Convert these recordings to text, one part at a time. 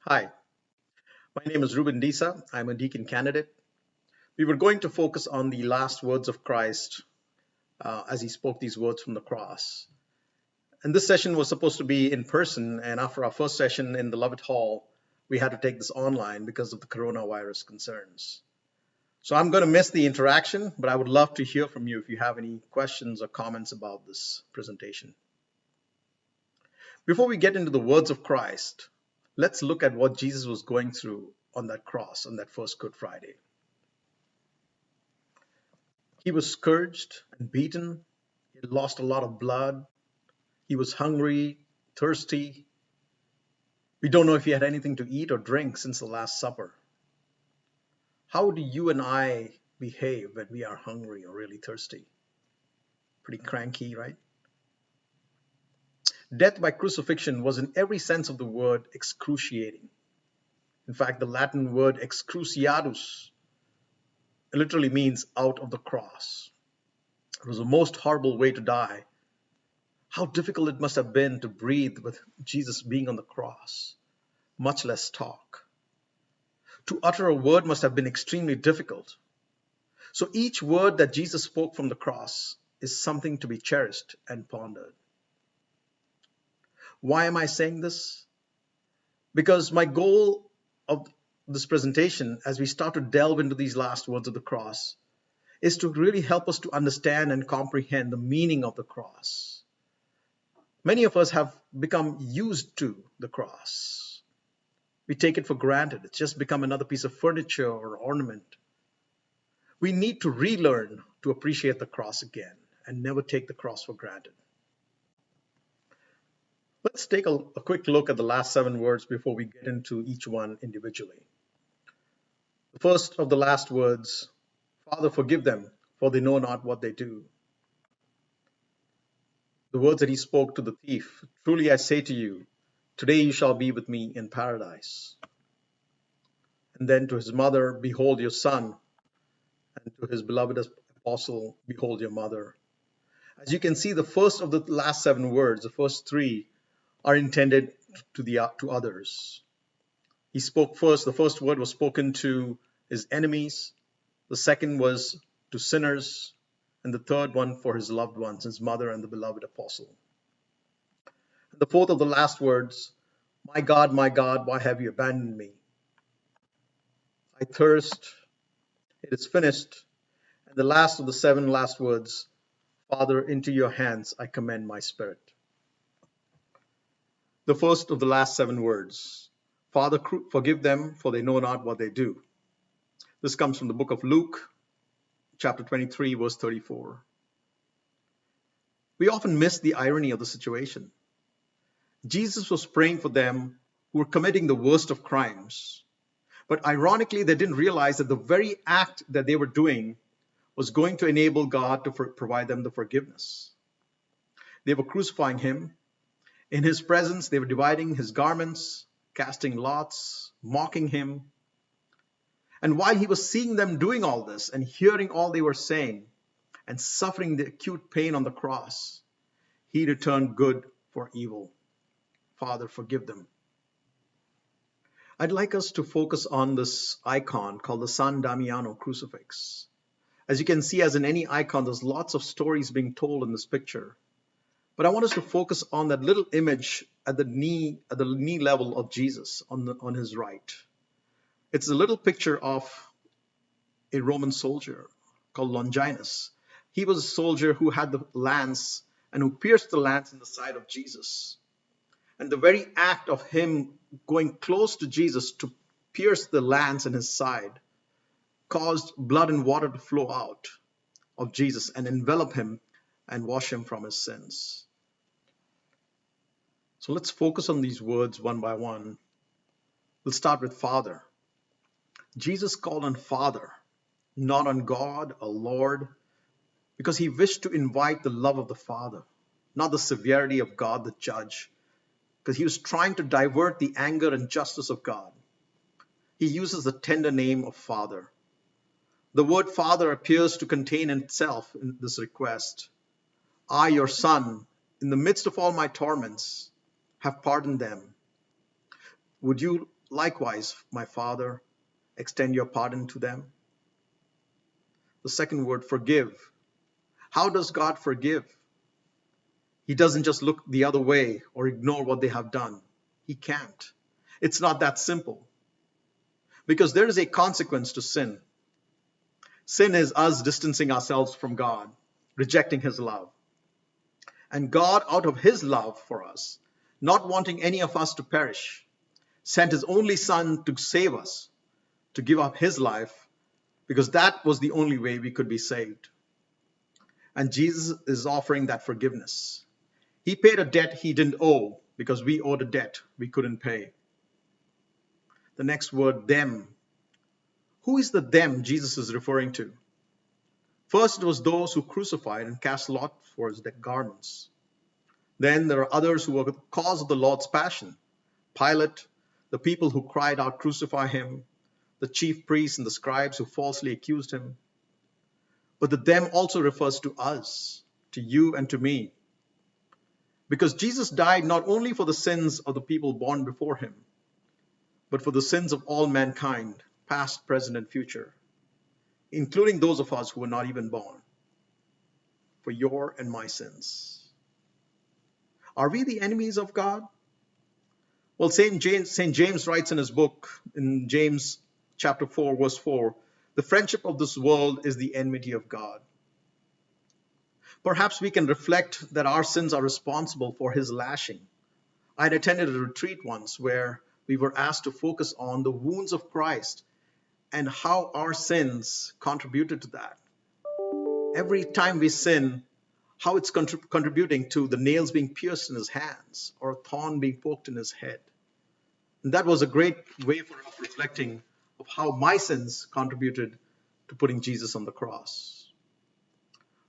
Hi, my name is Reubendsa. I'm a deacon candidate. We were going to focus on the last words of Christ as he spoke these words from the cross. And this session was supposed to be in person, and after our first session in the Lovett Hall, we had to take this online because of the coronavirus concerns. So I'm going to miss the interaction, but I would love to hear from you if you have any questions or comments about this presentation. Before we get into the words of Christ, let's look at what Jesus was going through on that cross on that first Good Friday. He was scourged and beaten. He lost a lot of blood. He was hungry, thirsty. We don't know if he had anything to eat or drink since the Last Supper. How do you and I behave when we are hungry or really thirsty? Pretty cranky, right? Death by crucifixion was, in every sense of the word, excruciating. In fact, the Latin word excruciatus literally means out of the cross. It was the most horrible way to die. How difficult it must have been to breathe with Jesus being on the cross, much less talk. To utter a word must have been extremely difficult. So each word that Jesus spoke from the cross is something to be cherished and pondered. Why am I saying this? Because my goal of this presentation, as we start to delve into these last words of the cross, is to really help us to understand and comprehend the meaning of the cross. Many of us have become used to the cross. We take it for granted. It's just become another piece of furniture or ornament. We need to relearn to appreciate the cross again and never take the cross for granted. Let's take a quick look at the last 7 words before we get into each one individually. The first of the last words, Father, forgive them, for they know not what they do. The words that he spoke to the thief, truly I say to you, today you shall be with me in paradise. And then to his mother, behold your son. And to his beloved apostle, behold your mother. As you can see, the first of the last 7 words, the first 3, are intended to others. He spoke first, the first word was spoken to his enemies, the second was to sinners, and the third one for his loved ones, his mother and the beloved apostle. The fourth of the last words, my God, why have you abandoned me? I thirst, it is finished. And the last of the 7 last words, Father, into your hands I commend my spirit. The first of the last 7 words, Father, forgive them, for they know not what they do. This comes from the book of Luke, chapter 23, verse 34. We often miss the irony of the situation. Jesus was praying for them who were committing the worst of crimes. But ironically, they didn't realize that the very act that they were doing was going to enable God to provide them the forgiveness. They were crucifying him. In his presence, they were dividing his garments, casting lots, mocking him. And while he was seeing them doing all this and hearing all they were saying and suffering the acute pain on the cross, he returned good for evil. Father, forgive them. I'd like us to focus on this icon called the San Damiano crucifix. As you can see, as in any icon, there's lots of stories being told in this picture. But I want us to focus on that little image at the knee level of Jesus on his right. It's a little picture of a Roman soldier called Longinus. He was a soldier who had the lance and who pierced the lance in the side of Jesus. And the very act of him going close to Jesus to pierce the lance in his side caused blood and water to flow out of Jesus and envelop him and wash him from his sins. So let's focus on these words one by one. We'll start with Father. Jesus called on Father, not on God or Lord, because he wished to invite the love of the Father, not the severity of God the judge, because he was trying to divert the anger and justice of God. He uses the tender name of Father. The word Father appears to contain in itself in this request. I, your son, in the midst of all my torments, have pardoned them. Would you Likewise, my Father, extend your pardon to them. The second word, forgive. How does God forgive? He doesn't just look the other way or ignore what they have done. He can't. It's not that simple. Because there is a consequence to sin. Sin is us distancing ourselves from God, rejecting his love. And God, out of his love for us, not wanting any of us to perish, sent his only Son to save us, to give up his life, because that was the only way we could be saved. And Jesus is offering that forgiveness. He paid a debt he didn't owe because we owed a debt we couldn't pay. The next word, them. Who is the them Jesus is referring to? First, it was those who crucified and cast lot for his garments. Then there are others who were the cause of the Lord's passion. Pilate, the people who cried out, crucify him, the chief priests and the scribes who falsely accused him. But the them also refers to us, to you and to me. Because Jesus died not only for the sins of the people born before him, but for the sins of all mankind, past, present, and future, including those of us who were not even born, for your and my sins. Are we the enemies of God? Well, St. James writes in his book, in James chapter 4, verse 4, the friendship of this world is the enmity of God. Perhaps we can reflect that our sins are responsible for his lashing. I had attended a retreat once where we were asked to focus on the wounds of Christ and how our sins contributed to that. Every time we sin, how it's contributing to the nails being pierced in his hands or a thorn being poked in his head. And that was a great way for us reflecting of how my sins contributed to putting Jesus on the cross.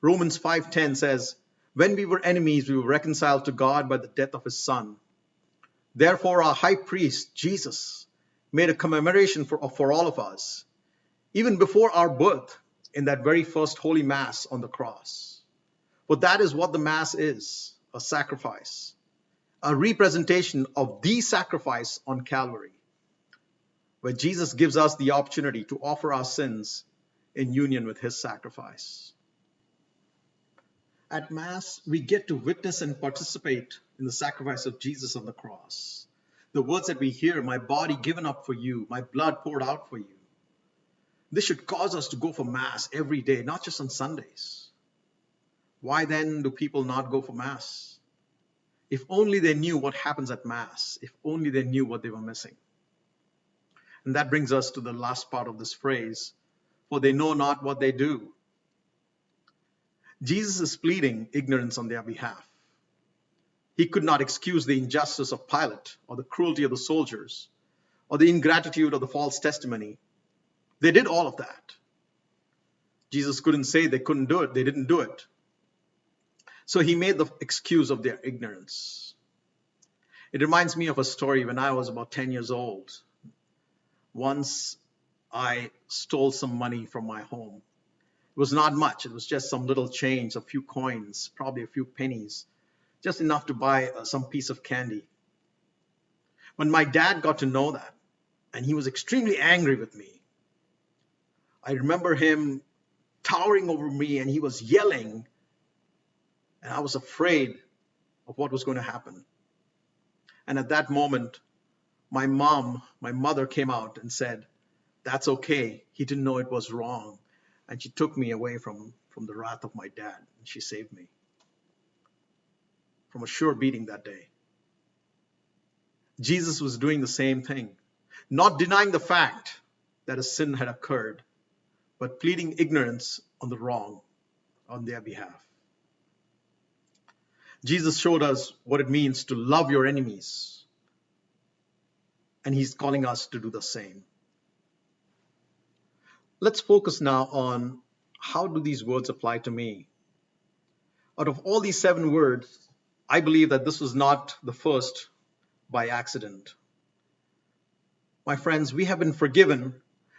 Romans 5:10 says, when we were enemies, we were reconciled to God by the death of his Son. Therefore, our high priest, Jesus, made a commemoration for all of us, even before our birth, in that very first Holy Mass on the cross. For that is what the Mass is, a sacrifice, a representation of the sacrifice on Calvary, where Jesus gives us the opportunity to offer our sins in union with his sacrifice. At Mass, we get to witness and participate in the sacrifice of Jesus on the cross. The words that we hear, my body given up for you, my blood poured out for you. This should cause us to go for Mass every day, not just on Sundays. Why then do people not go for Mass? If only they knew what happens at Mass, if only they knew what they were missing. And that brings us to the last part of this phrase, for they know not what they do. Jesus is pleading ignorance on their behalf. He could not excuse the injustice of Pilate or the cruelty of the soldiers or the ingratitude of the false testimony. They did all of that. Jesus couldn't say they couldn't do it. They didn't do it. So he made the excuse of their ignorance. It reminds me of a story when I was about 10 years old. Once I stole some money from my home. It was not much. It was just some little change, a few coins, probably a few pennies, just enough to buy some piece of candy. When my dad got to know that, and he was extremely angry with me, I remember him towering over me and he was yelling, and I was afraid of what was going to happen. And at that moment, my mother came out and said, that's okay. He didn't know it was wrong. And she took me away from the wrath of my dad. And she saved me from a sure beating that day. Jesus was doing the same thing, not denying the fact that a sin had occurred, but pleading ignorance on the wrong on their behalf. Jesus showed us what it means to love your enemies, and he's calling us to do the same. Let's focus now on how do these words apply to me. Out of all these 7 words, I believe that this was not the first by accident. My friends, we have been forgiven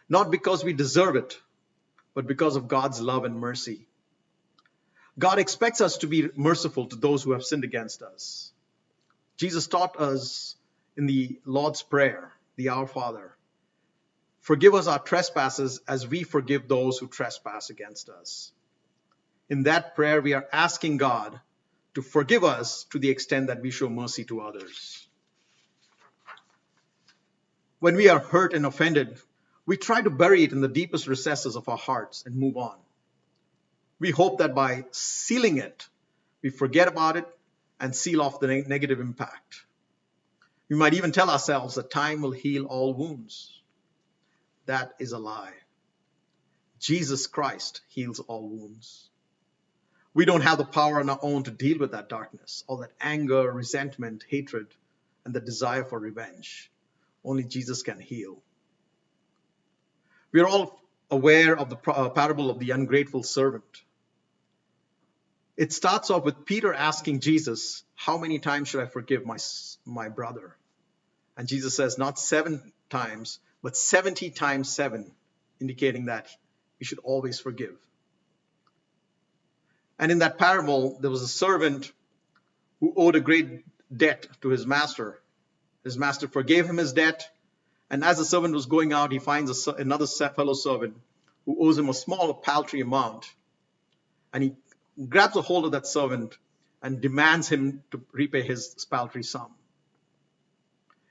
not because we deserve it, but because of God's love and mercy. God expects us to be merciful to those who have sinned against us. Jesus taught us in the Lord's Prayer the Our Father. Forgive us our trespasses as we forgive those who trespass against us. In that prayer, we are asking God to forgive us to the extent that we show mercy to others. When we are hurt and offended, we try to bury it in the deepest recesses of our hearts and move on. We hope that by sealing it, we forget about it and seal off the negative impact. We might even tell ourselves that time will heal all wounds. That is a lie. Jesus Christ heals all wounds. We don't have the power on our own to deal with that darkness, all that anger, resentment, hatred, and the desire for revenge. Only Jesus can heal. We are all aware of the parable of the ungrateful servant. It starts off with Peter asking Jesus, how many times should I forgive my brother? And Jesus says, not 7 times, but 70 times 7, indicating that we should always forgive. And in that parable, there was a servant who owed a great debt to his master. His master forgave him his debt. And as the servant was going out, he finds another fellow servant who owes him a small, paltry amount. And he grabs a hold of that servant and demands him to repay his paltry sum.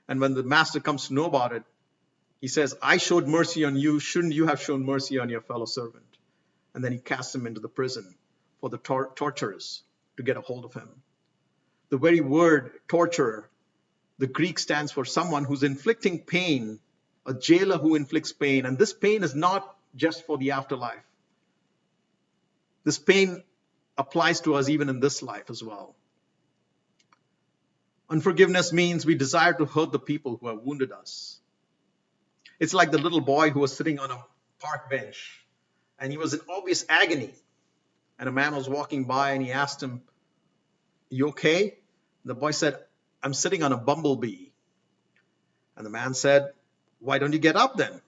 And when the master comes to know about it, he says, I showed mercy on you. Shouldn't you have shown mercy on your fellow servant? And then he casts him into the prison for the torturers to get a hold of him. The very word torturer, the Greek stands for someone who's inflicting pain, a jailer who inflicts pain. And this pain is not just for the afterlife. This pain applies to us even in this life as well. Unforgiveness means we desire to hurt the people who have wounded us. It's like the little boy who was sitting on a park bench and he was in obvious agony. And a man was walking by and he asked him, you okay? The boy said, I'm sitting on a bumblebee. And the man said, why don't you get up then?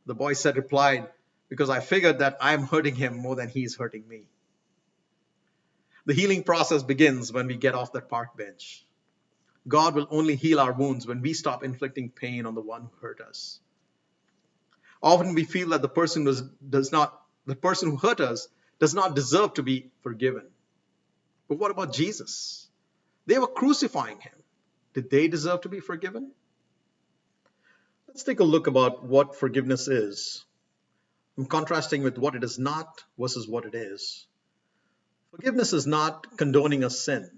The boy replied, because I figured that I'm hurting him more than he's hurting me. The healing process begins when we get off that park bench. God will only heal our wounds when we stop inflicting pain on the one who hurt us. Often we feel that the person who hurt us does not deserve to be forgiven. But what about Jesus? They were crucifying him. Did they deserve to be forgiven? Let's take a look about what forgiveness is. I'm contrasting with what it is not versus what it is. Forgiveness is not condoning a sin.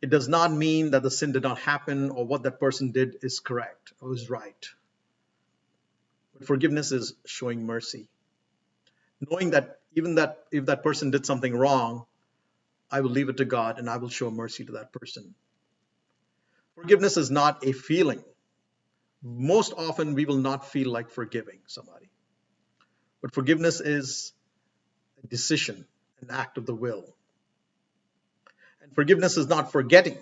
It does not mean that the sin did not happen or what that person did is correct or is right. But forgiveness is showing mercy. Knowing that even that if that person did something wrong, I will leave it to God and I will show mercy to that person. Forgiveness is not a feeling. Most often we will not feel like forgiving somebody. But forgiveness is a decision, an act of the will. And forgiveness is not forgetting.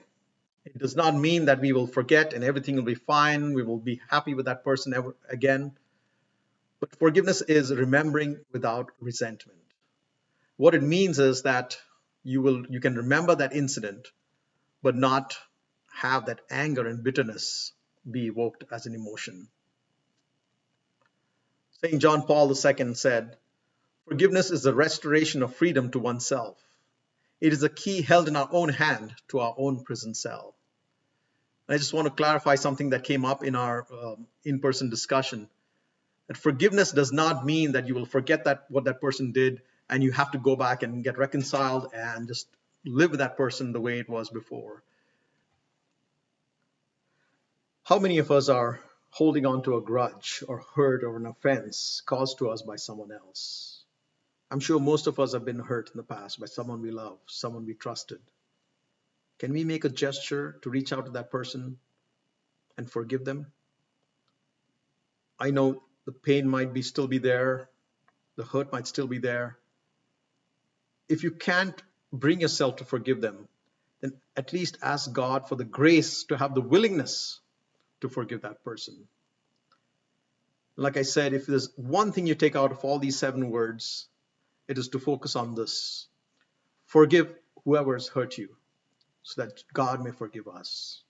It does not mean that we will forget and everything will be fine. We will be happy with that person ever again. But forgiveness is remembering without resentment. What it means is that you can remember that incident, but not have that anger and bitterness be evoked as an emotion. St. John Paul II said, forgiveness is the restoration of freedom to oneself. It is a key held in our own hand to our own prison cell. And I just want to clarify something that came up in our in-person discussion. That forgiveness does not mean that you will forget what that person did and you have to go back and get reconciled and just live with that person the way it was before. How many of us are holding on to a grudge or hurt or an offense caused to us by someone else? I'm sure most of us have been hurt in the past by someone we love, someone we trusted. Can we make a gesture to reach out to that person and forgive them? I know the pain might still be there, the hurt might still be there. If you can't bring yourself to forgive them, then at least ask God for the grace to have the willingness to forgive that person. Like I said, if there's one thing you take out of all these 7 words, it is to focus on this. Forgive whoever has hurt you so that God may forgive us.